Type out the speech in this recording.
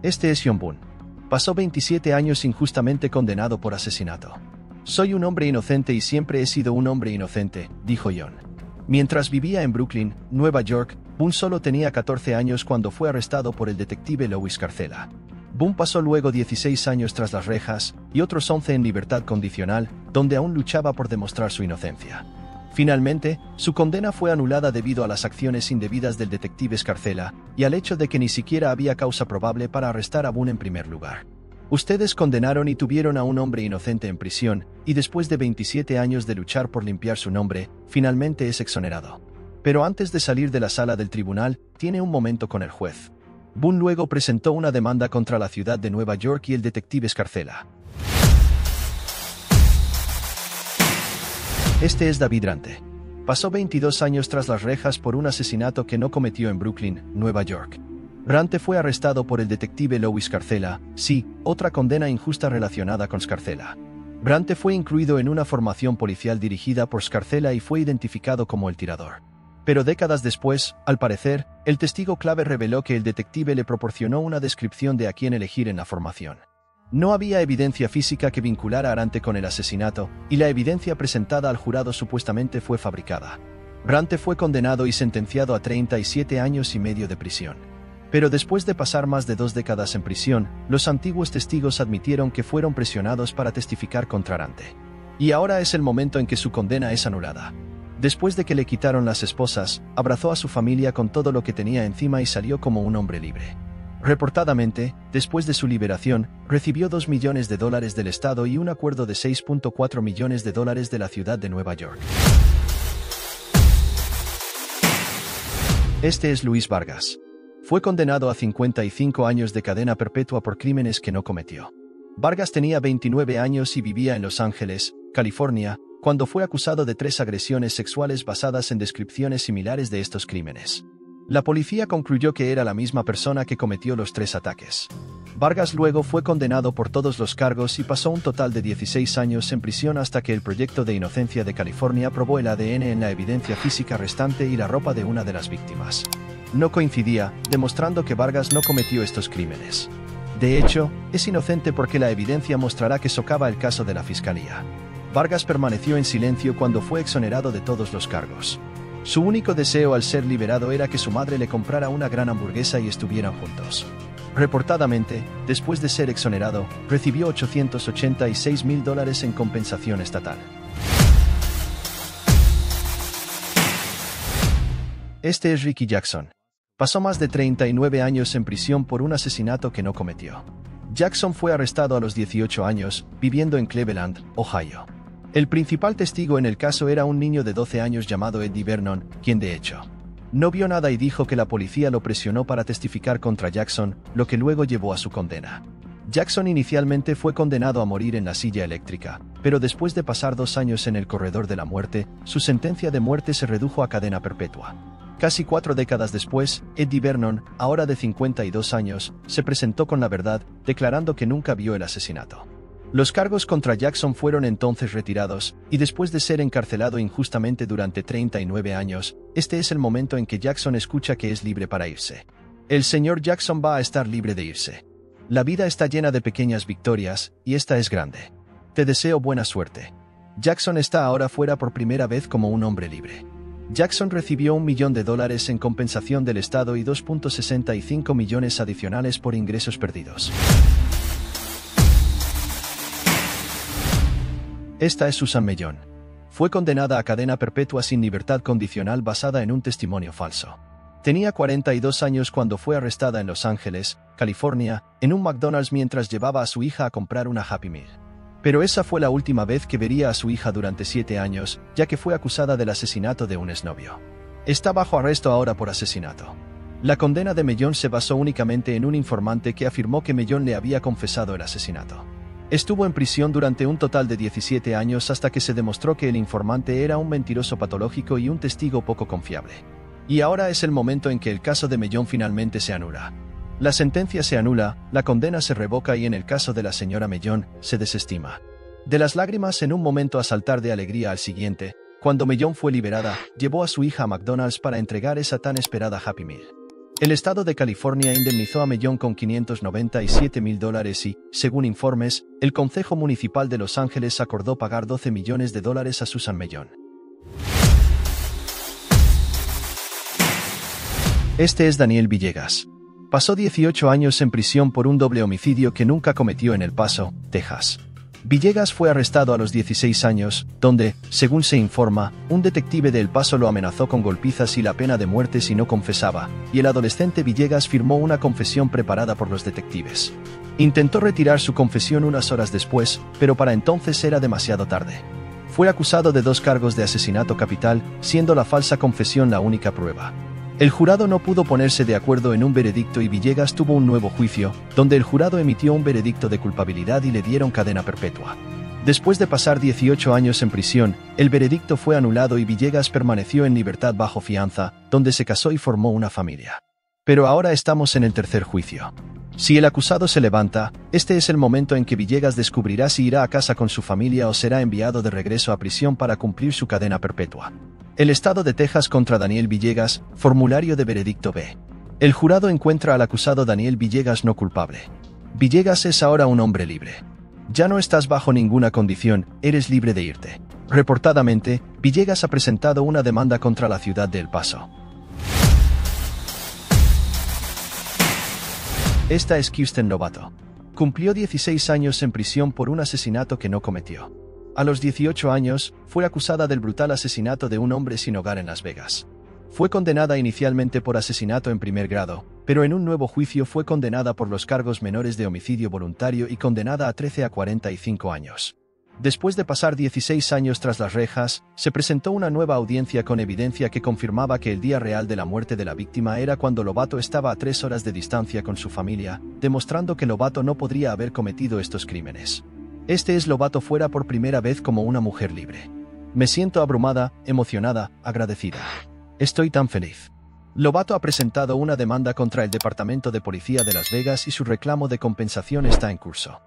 Este es Hyun Boon. Pasó 27 años injustamente condenado por asesinato. Soy un hombre inocente y siempre he sido un hombre inocente, dijo Hyun. Mientras vivía en Brooklyn, Nueva York, Boon solo tenía 14 años cuando fue arrestado por el detective Louis Carcela. Boon pasó luego 16 años tras las rejas, y otros 11 en libertad condicional, donde aún luchaba por demostrar su inocencia. Finalmente, su condena fue anulada debido a las acciones indebidas del detective Scarcella, y al hecho de que ni siquiera había causa probable para arrestar a Boon en primer lugar. Ustedes condenaron y tuvieron a un hombre inocente en prisión, y después de 27 años de luchar por limpiar su nombre, finalmente es exonerado. Pero antes de salir de la sala del tribunal, tiene un momento con el juez. Boon luego presentó una demanda contra la ciudad de Nueva York y el detective Scarcella. Este es David Rante. Pasó 22 años tras las rejas por un asesinato que no cometió en Brooklyn, Nueva York. Rante fue arrestado por el detective Louis Carcela, sí, otra condena injusta relacionada con Scarcella. Rante fue incluido en una formación policial dirigida por Scarcella y fue identificado como el tirador. Pero décadas después, al parecer, el testigo clave reveló que el detective le proporcionó una descripción de a quién elegir en la formación. No había evidencia física que vinculara a Rante con el asesinato, y la evidencia presentada al jurado supuestamente fue fabricada. Rante fue condenado y sentenciado a 37 años y medio de prisión. Pero después de pasar más de 2 décadas en prisión, los antiguos testigos admitieron que fueron presionados para testificar contra Rante. Y ahora es el momento en que su condena es anulada. Después de que le quitaron las esposas, abrazó a su familia con todo lo que tenía encima y salió como un hombre libre. Reportadamente, después de su liberación, recibió $2 millones del Estado y un acuerdo de $6.4 millones de la ciudad de Nueva York. Este es Luis Vargas. Fue condenado a 55 años de cadena perpetua por crímenes que no cometió. Vargas tenía 29 años y vivía en Los Ángeles, California, cuando fue acusado de 3 agresiones sexuales basadas en descripciones similares de estos crímenes. La policía concluyó que era la misma persona que cometió los 3 ataques. Vargas luego fue condenado por todos los cargos y pasó un total de 16 años en prisión hasta que el Proyecto de Inocencia de California probó el ADN en la evidencia física restante y la ropa de una de las víctimas. No coincidía, demostrando que Vargas no cometió estos crímenes. De hecho, es inocente porque la evidencia mostrará que socava el caso de la fiscalía. Vargas permaneció en silencio cuando fue exonerado de todos los cargos. Su único deseo al ser liberado era que su madre le comprara una gran hamburguesa y estuvieran juntos. Reportadamente, después de ser exonerado, recibió $886,000 en compensación estatal. Este es Ricky Jackson. Pasó más de 39 años en prisión por un asesinato que no cometió. Jackson fue arrestado a los 18 años, viviendo en Cleveland, Ohio. El principal testigo en el caso era un niño de 12 años llamado Eddie Vernon, quien de hecho no vio nada y dijo que la policía lo presionó para testificar contra Jackson, lo que luego llevó a su condena. Jackson inicialmente fue condenado a morir en la silla eléctrica, pero después de pasar 2 años en el corredor de la muerte, su sentencia de muerte se redujo a cadena perpetua. Casi 4 décadas después, Eddie Vernon, ahora de 52 años, se presentó con la verdad, declarando que nunca vio el asesinato. Los cargos contra Jackson fueron entonces retirados, y después de ser encarcelado injustamente durante 39 años, este es el momento en que Jackson escucha que es libre para irse. El señor Jackson va a estar libre de irse. La vida está llena de pequeñas victorias, y esta es grande. Te deseo buena suerte. Jackson está ahora fuera por primera vez como un hombre libre. Jackson recibió $1 millón en compensación del Estado y 2.65 millones adicionales por ingresos perdidos. Esta es Susan Mellon. Fue condenada a cadena perpetua sin libertad condicional basada en un testimonio falso. Tenía 42 años cuando fue arrestada en Los Ángeles, California, en un McDonald's mientras llevaba a su hija a comprar una Happy Meal. Pero esa fue la última vez que vería a su hija durante 7 años, ya que fue acusada del asesinato de un exnovio. Está bajo arresto ahora por asesinato. La condena de Mellon se basó únicamente en un informante que afirmó que Mellon le había confesado el asesinato. Estuvo en prisión durante un total de 17 años hasta que se demostró que el informante era un mentiroso patológico y un testigo poco confiable. Y ahora es el momento en que el caso de Mellon finalmente se anula. La sentencia se anula, la condena se revoca y en el caso de la señora Mellon, se desestima. De las lágrimas en un momento a saltar de alegría al siguiente, cuando Mellon fue liberada, llevó a su hija a McDonald's para entregar esa tan esperada Happy Meal. El estado de California indemnizó a Mellon con $597,000 y, según informes, el Concejo Municipal de Los Ángeles acordó pagar $12 millones a Susan Mellon. Este es Daniel Villegas. Pasó 18 años en prisión por un doble homicidio que nunca cometió en El Paso, Texas. Villegas fue arrestado a los 16 años, donde, según se informa, un detective de El Paso lo amenazó con golpizas y la pena de muerte si no confesaba, y el adolescente Villegas firmó una confesión preparada por los detectives. Intentó retirar su confesión unas horas después, pero para entonces era demasiado tarde. Fue acusado de 2 cargos de asesinato capital, siendo la falsa confesión la única prueba. El jurado no pudo ponerse de acuerdo en un veredicto y Villegas tuvo un nuevo juicio, donde el jurado emitió un veredicto de culpabilidad y le dieron cadena perpetua. Después de pasar 18 años en prisión, el veredicto fue anulado y Villegas permaneció en libertad bajo fianza, donde se casó y formó una familia. Pero ahora estamos en el tercer juicio. Si el acusado se levanta, este es el momento en que Villegas descubrirá si irá a casa con su familia o será enviado de regreso a prisión para cumplir su cadena perpetua. El Estado de Texas contra Daniel Villegas, formulario de veredicto B. El jurado encuentra al acusado Daniel Villegas no culpable. Villegas es ahora un hombre libre. Ya no estás bajo ninguna condición, eres libre de irte. Reportadamente, Villegas ha presentado una demanda contra la ciudad de El Paso. Esta es Kirsten Lovato. Cumplió 16 años en prisión por un asesinato que no cometió. A los 18 años, fue acusada del brutal asesinato de un hombre sin hogar en Las Vegas. Fue condenada inicialmente por asesinato en primer grado, pero en un nuevo juicio fue condenada por los cargos menores de homicidio voluntario y condenada a 13 a 45 años. Después de pasar 16 años tras las rejas, se presentó una nueva audiencia con evidencia que confirmaba que el día real de la muerte de la víctima era cuando Lovato estaba a 3 horas de distancia con su familia, demostrando que Lovato no podría haber cometido estos crímenes. Este es Lovato fuera por primera vez como una mujer libre. Me siento abrumada, emocionada, agradecida. Estoy tan feliz. Lovato ha presentado una demanda contra el Departamento de Policía de Las Vegas y su reclamo de compensación está en curso.